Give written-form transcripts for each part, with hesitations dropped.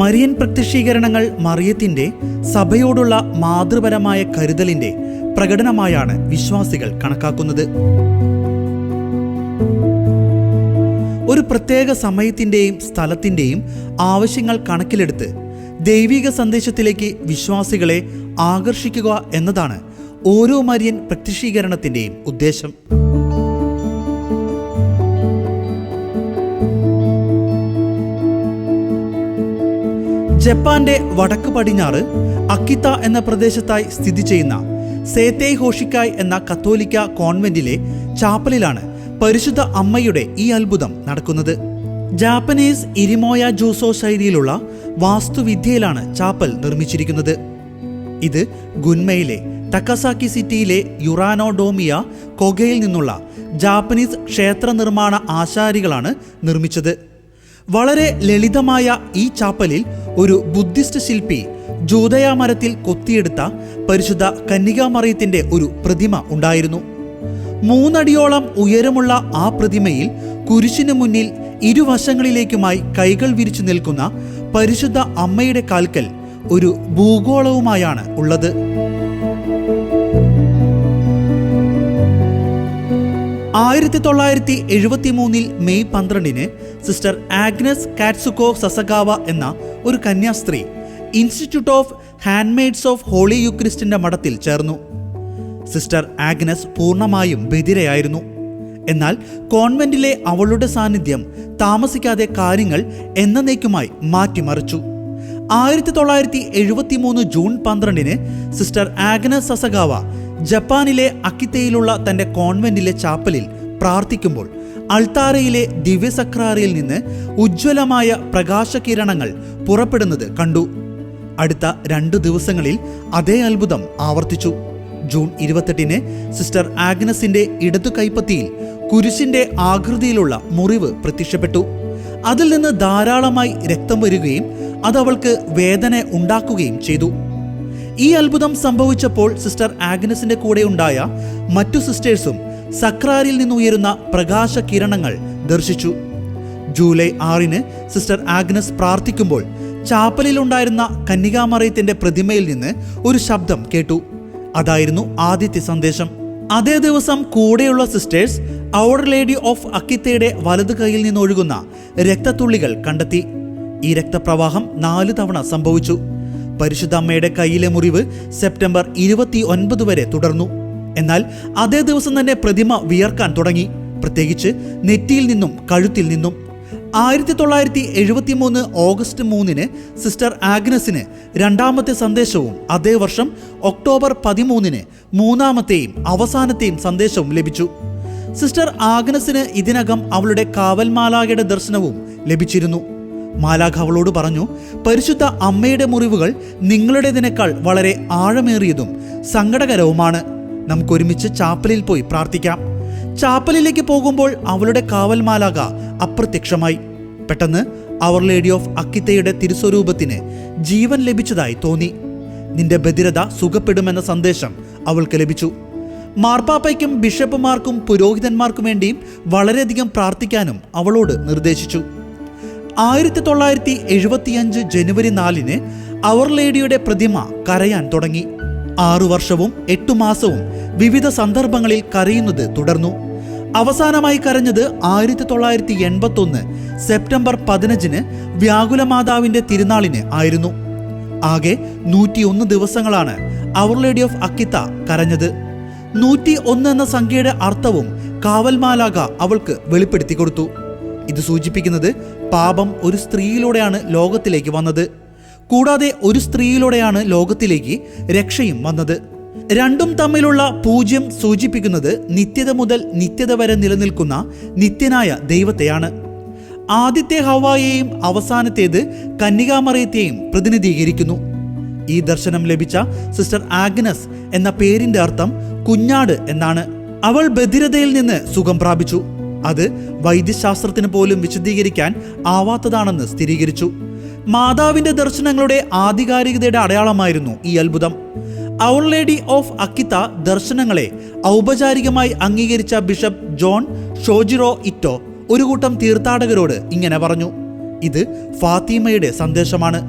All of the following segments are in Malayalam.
മരിയൻ പ്രത്യക്ഷീകരണങ്ങൾ മറിയത്തിന്റെ സഭയോടുള്ള മാതൃപരമായ കരുതലിന്റെ പ്രകടനമായാണ് വിശ്വാസികൾ കണക്കാക്കുന്നത്. ഒരു പ്രത്യേക സമയത്തിന്റെയും സ്ഥലത്തിന്റെയും ആവശ്യങ്ങൾ കണക്കിലെടുത്ത് ദൈവിക സന്ദേശത്തിലേക്ക് വിശ്വാസികളെ ആകർഷിക്കുക എന്നതാണ് ഓരോ മരിയൻ പ്രത്യക്ഷീകരണത്തിന്റെയും ഉദ്ദേശം. ജപ്പാന്റെ വടക്ക് പടിഞ്ഞാറ് അക്കിത്ത എന്ന പ്രദേശത്തായി സ്ഥിതി ചെയ്യുന്ന സേതേയ് ഹോഷിക്കായ് എന്ന കത്തോലിക്ക കോൺവെന്റിലെ ചാപ്പലിലാണ് പരിശുദ്ധ അമ്മയുടെ ഈ അത്ഭുതം നടക്കുന്നത്. ജാപ്പനീസ് ഇരിമോയ ജൂസോ ശൈലിയിലുള്ള വാസ്തുവിദ്യയിലാണ് ചാപ്പൽ നിർമ്മിച്ചിരിക്കുന്നത്. ഇത് ഗുൻമയിലെ ടക്കസാക്കി സിറ്റിയിലെ യുറാനോഡോമിയ കൊഗയിൽ നിന്നുള്ള ജാപ്പനീസ് ക്ഷേത്ര നിർമ്മാണ ആശാരികളാണ് നിർമ്മിച്ചത്. വളരെ ലളിതമായ ഈ ചാപ്പലിൽ ഒരു ബുദ്ധിസ്റ്റ് ശില്പി ജൂതയ മരത്തിൽ കൊത്തിയെടുത്ത പരിശുദ്ധ കന്യകാമറിയത്തിന്റെ ഒരു പ്രതിമ ഉണ്ടായിരുന്നു. 3 അടിയോളം ഉയരമുള്ള ആ പ്രതിമയിൽ കുരിശിനു മുന്നിൽ ഇരുവശങ്ങളിലേക്കുമായി കൈകൾ വിരിച്ചു നിൽക്കുന്ന പരിശുദ്ധ അമ്മയുടെ കാൽക്കൽ ഒരു ഭൂഗോളവുമായാണ് ഉള്ളത്. മെയ് 12 സിസ്റ്റർ ആഗ്നസ് കാറ്റ്സുക്കോ സസഗാവ എന്ന ഒരു കന്യാസ്ത്രീ institute of handmaids of holy യുക്രിസ്റ്റിന്റെ മഠത്തിൽ ചേർന്നു. സിസ്റ്റർ ആഗ്നസ് പൂർണ്ണമായും ബധിരയായിരുന്നു. എന്നാൽ കോൺവെന്റിലെ അവളുടെ സാന്നിധ്യം താമസിക്കാതെ കാര്യങ്ങൾ എന്നേക്കുമായി മാറ്റിമറിച്ചു. 1973 ജൂൺ 12 സിസ്റ്റർ ആഗ്നസ് സസഗാവ ജപ്പാനിലെ അക്കിത്തയിലുള്ള തന്റെ കോൺവെന്റിലെ ചാപ്പലിൽ പ്രാർത്ഥിക്കുമ്പോൾ അൾത്താരയിലെ ദിവ്യസക്രാരിയിൽ നിന്ന് ഉജ്ജ്വലമായ പ്രകാശകിരണങ്ങൾ പുറപ്പെടുന്നത് കണ്ടു. അടുത്ത 2 ദിവസങ്ങളിൽ അതേ അത്ഭുതം ആവർത്തിച്ചു. ജൂൺ 28 സിസ്റ്റർ ആഗ്നസിന്റെ ഇടതു കൈപ്പത്തിയിൽ കുരിശിന്റെ ആകൃതിയിലുള്ള മുറിവ് പ്രത്യക്ഷപ്പെട്ടു. അതിൽ നിന്ന് ധാരാളമായി രക്തം വരികയും അത് അവൾക്ക് വേദന ഉണ്ടാക്കുകയും ചെയ്തു. ഈ അത്ഭുതം സംഭവിച്ചപ്പോൾ സിസ്റ്റർ ആഗ്നസിന്റെ കൂടെ ഉണ്ടായ മറ്റു സിസ്റ്റേഴ്സും സക്രാരിൽ നിന്നുയരുന്ന പ്രകാശ കിരണങ്ങൾ ദർശിച്ചു. ജൂലൈ 6 സിസ്റ്റർ ആഗ്നസ് പ്രാർത്ഥിക്കുമ്പോൾ ചാപ്പലിൽ ഉണ്ടായിരുന്ന കന്യകാമറിയത്തിന്റെ പ്രതിമയിൽ നിന്ന് ഒരു ശബ്ദം കേട്ടു. അതായിരുന്നു ആദ്യത്തെ സന്ദേശം. അതേ ദിവസം കൂടെയുള്ള സിസ്റ്റേഴ്സ് അവർ ലേഡി ഓഫ് അക്കിത്തയുടെ വലതു കൈയിൽ നിന്നൊഴുകുന്ന രക്തത്തുള്ളികൾ കണ്ടെത്തി. ഈ രക്തപ്രവാഹം 4 തവണ സംഭവിച്ചു. പരിശുദ്ധ അമ്മയുടെ കൈയിലെ മുറിവ് സെപ്റ്റംബർ 29 വരെ തുടർന്നു. എന്നാൽ അതേ ദിവസം തന്നെ പ്രതിമ വിയർക്കാൻ തുടങ്ങി, പ്രത്യേകിച്ച് നെറ്റിയിൽ നിന്നും കഴുത്തിൽ നിന്നും. 1973 ഓഗസ്റ്റ് 3 സിസ്റ്റർ ആഗ്നസിന് 2ാമത്തെ സന്ദേശവും അതേ വർഷം ഒക്ടോബർ 13 3ാമത്തെയും അവസാനത്തെയും സന്ദേശവും ലഭിച്ചു. സിസ്റ്റർ ആഗ്നസിന് ഇതിനകം അവളുടെ കാവൽ മാലാഖയുടെ ദർശനവും ലഭിച്ചിരുന്നു. മാലാഖ അവളോട് പറഞ്ഞു, പരിശുദ്ധ അമ്മയുടെ മുറിവുകൾ നിങ്ങളുടേതിനേക്കാൾ വളരെ ആഴമേറിയതും സങ്കടകരവുമാണ്. നമുക്കൊരുമിച്ച് ചാപ്പലിൽ പോയി പ്രാർത്ഥിക്കാം. ചാപ്പലിലേക്ക് പോകുമ്പോൾ അവളുടെ കാവൽ മാലാഖ അപ്രത്യക്ഷമായി. പെട്ടെന്ന് അവർ ലേഡി ഓഫ് അക്കിത്തയുടെ തിരുസ്വരൂപത്തിന് ജീവൻ ലഭിച്ചതായി തോന്നി. നിന്റെ ബധിരത സുഖപ്പെടുമെന്ന സന്ദേശം അവൾക്ക് ലഭിച്ചു. മാർപ്പാപ്പയ്ക്കും ബിഷപ്പുമാർക്കും പുരോഹിതന്മാർക്കും വേണ്ടിയും വളരെയധികം പ്രാർത്ഥിക്കാനും അവളോട് നിർദ്ദേശിച്ചു. 1975 ജനുവരി 4 അവർ ലേഡിയുടെ പ്രതിമ കരയാൻ തുടങ്ങി. 6 വർഷവും 8 മാസവും വിവിധ സന്ദർഭങ്ങളിൽ കരയുന്നത് തുടർന്നു. അവസാനമായി കരഞ്ഞത് 1981 സെപ്റ്റംബർ 15 വ്യാകുലമാതാവിന്റെ തിരുനാളിന് ആയിരുന്നു. ആകെ 101 ദിവസങ്ങളാണ് അവർ ലേഡി ഓഫ് അക്കിത്ത കരഞ്ഞത്. 101 എന്ന സംഖ്യയുടെ അർത്ഥവും കാവൽ മാലാഖ അവൾക്ക് വെളിപ്പെടുത്തി കൊടുത്തു. ഇത് സൂചിപ്പിക്കുന്നത് പാപം ഒരു സ്ത്രീയിലൂടെയാണ് ലോകത്തിലേക്ക് വന്നത്, കൂടാതെ ഒരു സ്ത്രീയിലൂടെയാണ് ലോകത്തിലേക്ക് രക്ഷയും വന്നത്. രണ്ടും തമ്മിലുള്ള 0 സൂചിപ്പിക്കുന്നത് നിത്യത മുതൽ നിത്യത വരെ നിലനിൽക്കുന്ന നിത്യനായ ദൈവത്തെയാണ്. ആദ്യത്തെ ഹവ്വായെയും അവസാനത്തേത് കന്യകാമറിയത്തെയും പ്രതിനിധീകരിക്കുന്നു. ഈ ദർശനം ലഭിച്ച സിസ്റ്റർ ആഗ്നസ് എന്ന പേരിന്റെ അർത്ഥം കുഞ്ഞാട് എന്നാണ്. അവൾ ബധിരതയിൽ നിന്ന് സുഖം പ്രാപിച്ചു. അത് വൈദ്യശാസ്ത്രത്തിന് പോലും വിശദീകരിക്കാൻ ആവാത്തതാണെന്ന് സ്ഥിരീകരിച്ചു. മാതാവിന്റെ ദർശനങ്ങളുടെ ആധികാരികതയുടെ അടയാളമായിരുന്നു ഈ അത്ഭുതം. അവർ ലേഡി ഓഫ് അക്കിത്ത ദർശനങ്ങളെ ഔപചാരികമായി അംഗീകരിച്ച ബിഷപ്പ് ജോൺ ഷോജിറോ ഇറ്റോ ഒരു കൂട്ടം തീർത്ഥാടകരോട് ഇങ്ങനെ പറഞ്ഞു: ഇത് ഫാത്തിമയുടെ സന്ദേശമാണ്.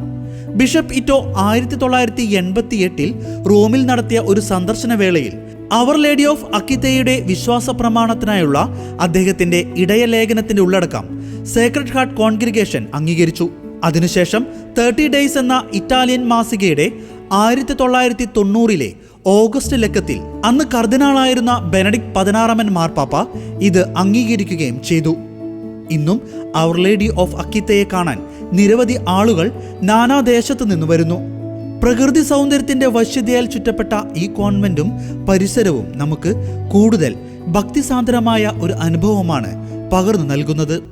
ബിഷപ്പ് ഇറ്റോ 1988 റോമിൽ നടത്തിയ ഒരു സന്ദർശന വേളയിൽ അവർ ലേഡി ഓഫ് അക്കിത്തയുടെ വിശ്വാസ പ്രമാണത്തിനായുള്ള അദ്ദേഹത്തിന്റെ ഇടയലേഖനത്തിന്റെ ഉള്ളടക്കം സേക്രഡ് ഹാർട്ട് കോൺഗ്രിഗേഷൻ അംഗീകരിച്ചു. അതിനുശേഷം 30 ഡേയ്സ് എന്ന ഇറ്റാലിയൻ മാസികയുടെ 1990 ഓഗസ്റ്റ് ലക്കത്തിൽ അന്ന് കർദിനാളായിരുന്ന ബെനഡിക്ട് 16 മാർപ്പാപ്പ ഇത് അംഗീകരിക്കുകയും ചെയ്തു. ഇന്നും അവർ ലേഡി ഓഫ് അക്കിത്തയെ കാണാൻ നിരവധി ആളുകൾ നാനാദേശത്തു നിന്ന് വരുന്നു. പ്രകൃതി സൗന്ദര്യത്തിന്റെ വശ്യതയാൽ ചുറ്റപ്പെട്ട ഈ കോൺവെന്റും പരിസരവും നമുക്ക് കൂടുതൽ ഭക്തിസാന്ദ്രമായ ഒരു അനുഭവമാണ് പകർന്നു നൽകുന്നത്.